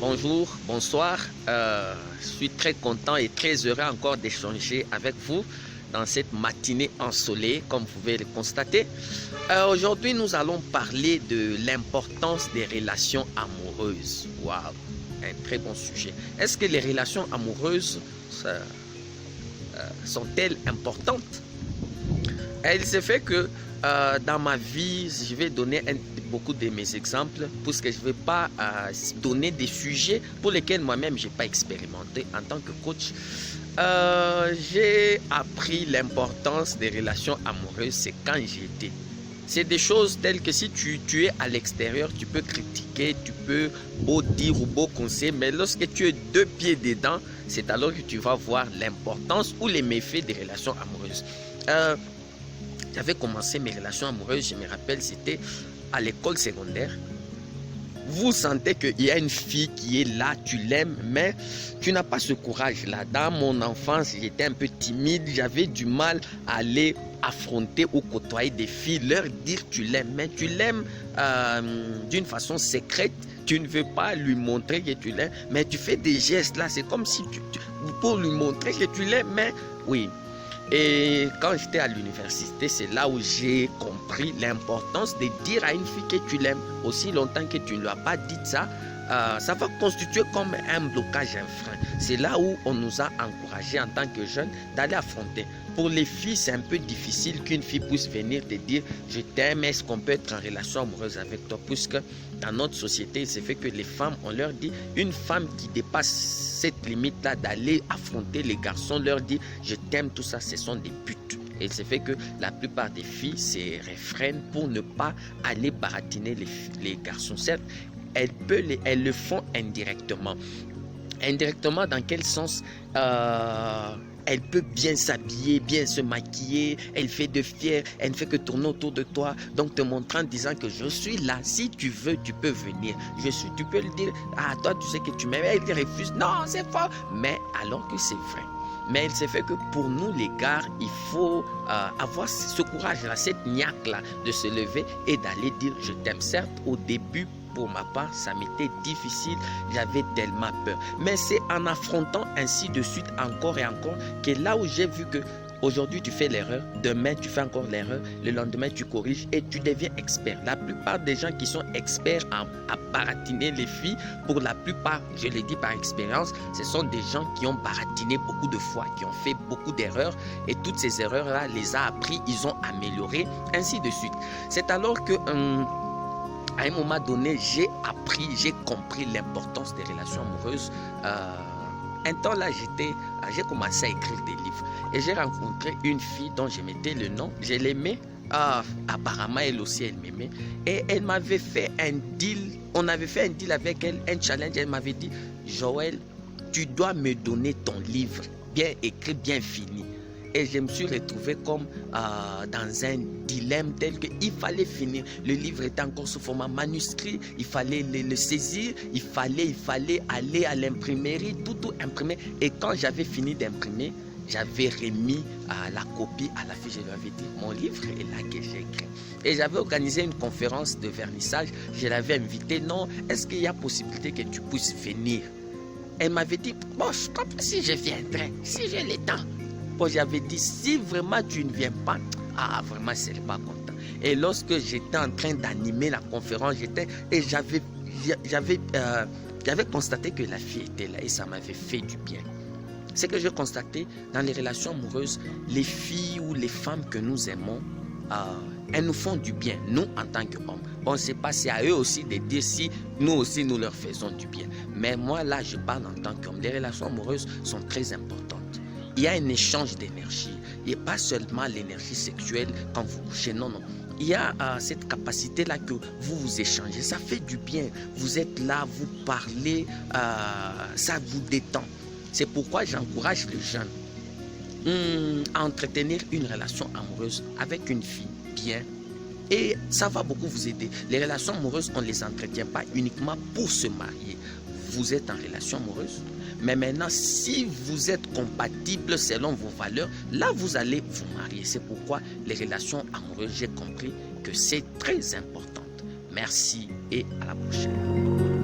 bonjour, bonsoir. Je suis très content et très heureux encore d'échanger avec vous dans cette matinée ensoleillée, comme vous pouvez le constater. Aujourd'hui, nous allons parler de l'importance des relations amoureuses. Waouh, un très bon sujet. Est-ce que les relations amoureuses sont-elles importantes? Il se fait que dans ma vie, je vais donner beaucoup de mes exemples, puisque je ne vais pas donner des sujets pour lesquels moi-même je n'ai pas expérimenté en tant que coach. J'ai appris l'importance des relations amoureuses, c'est quand j'étais. C'est des choses telles que si tu es à l'extérieur, tu peux critiquer, tu peux beau dire ou beau conseiller, mais lorsque tu es deux pieds dedans, c'est alors que tu vas voir l'importance ou les méfaits des relations amoureuses. J'avais commencé mes relations amoureuses, je me rappelle, c'était à l'école secondaire. Vous sentez qu'il y a une fille qui est là, tu l'aimes, mais tu n'as pas ce courage-là. Dans mon enfance, j'étais un peu timide, j'avais du mal à aller affronter ou côtoyer des filles, leur dire tu l'aimes, mais tu l'aimes d'une façon secrète. Tu ne veux pas lui montrer que tu l'aimes, mais tu fais des gestes là, c'est comme si pour lui montrer que tu l'aimes, mais oui. Et quand j'étais à l'université, c'est là où j'ai compris l'importance de dire à une fille que tu l'aimes. Aussi longtemps que tu ne lui as pas dit ça, ça va constituer comme un blocage, un frein. C'est là où on nous a encouragés en tant que jeunes d'aller affronter. Pour les filles, c'est un peu difficile qu'une fille puisse venir te dire « je t'aime, est-ce qu'on peut être en relation amoureuse avec toi ?» Puisque dans notre société, il se fait que les femmes, on leur dit « une femme qui dépasse cette limite-là d'aller affronter les garçons, leur dit « je t'aime », tout ça, ce sont des putes. Et il se fait que la plupart des filles se réfrènent pour ne pas aller baratiner les garçons. Certes, elles le font indirectement. Indirectement, dans quel sens? Elle peut bien s'habiller, bien se maquiller, elle fait de fier, elle ne fait que tourner autour de toi, donc te montrant en disant que je suis là, si tu veux, tu peux venir, tu peux le dire, ah toi tu sais que tu m'aimes, elle refuse, non c'est faux, mais alors que c'est vrai. Mais il s'est fait que pour nous les gars, il faut avoir ce courage-là, cette niaque-là de se lever et d'aller dire je t'aime. Certes, au début, pour ma part, ça m'était difficile, j'avais tellement peur. Mais c'est en affrontant ainsi de suite encore et encore que là où j'ai vu que aujourd'hui tu fais l'erreur, demain tu fais encore l'erreur, le lendemain tu corriges et tu deviens expert. La plupart des gens qui sont experts à baratiner les filles, pour la plupart, je l'ai dit par expérience, ce sont des gens qui ont baratiné beaucoup de fois, qui ont fait beaucoup d'erreurs et toutes ces erreurs-là les a appris, ils ont amélioré, ainsi de suite. C'est alors que à un moment donné, j'ai appris, j'ai compris l'importance des relations amoureuses. Un temps là, j'ai commencé à écrire des livres et j'ai rencontré une fille dont je mettais le nom, je l'aimais, apparemment elle aussi elle m'aimait et elle m'avait fait un deal, on avait fait un deal avec elle, un challenge, elle m'avait dit « Joël, tu dois me donner ton livre, bien écrit, bien fini ». Et je me suis retrouvé comme dans un dilemme tel qu'il fallait finir. Le livre était encore sous format manuscrit, il fallait le saisir, il fallait aller à l'imprimerie, tout imprimer. Et quand j'avais fini d'imprimer, j'avais remis la copie à la fille, je lui avais dit, mon livre est là que j'ai écrit. Et j'avais organisé une conférence de vernissage, je l'avais invité, non, est-ce qu'il y a possibilité que tu puisses venir? Elle m'avait dit, bon, je comprends si je viendrai, si j'ai le temps. Bon, j'avais dit, si vraiment tu ne viens pas, vraiment, je ne serais pas content. Et lorsque j'étais en train d'animer la conférence, j'avais constaté que la fille était là et ça m'avait fait du bien. C'est que j'ai constaté dans les relations amoureuses, les filles ou les femmes que nous aimons, elles nous font du bien, nous en tant qu'hommes. Bon, c'est pas, c'est à eux aussi de dire si nous aussi nous leur faisons du bien. Mais moi là, je parle en tant qu'homme. Les relations amoureuses sont très importantes. Il y a un échange d'énergie. Il n'y a pas seulement l'énergie sexuelle quand vous couchez, non. Il y a cette capacité-là que vous échangez. Ça fait du bien. Vous êtes là, vous parlez, ça vous détend. C'est pourquoi j'encourage les jeunes à entretenir une relation amoureuse avec une fille bien. Et ça va beaucoup vous aider. Les relations amoureuses, on ne les entretient pas uniquement pour se marier. Vous êtes en relation amoureuse, mais maintenant, si vous êtes compatible selon vos valeurs, là, vous allez vous marier. C'est pourquoi les relations amoureuses, j'ai compris que c'est très important. Merci et à la prochaine.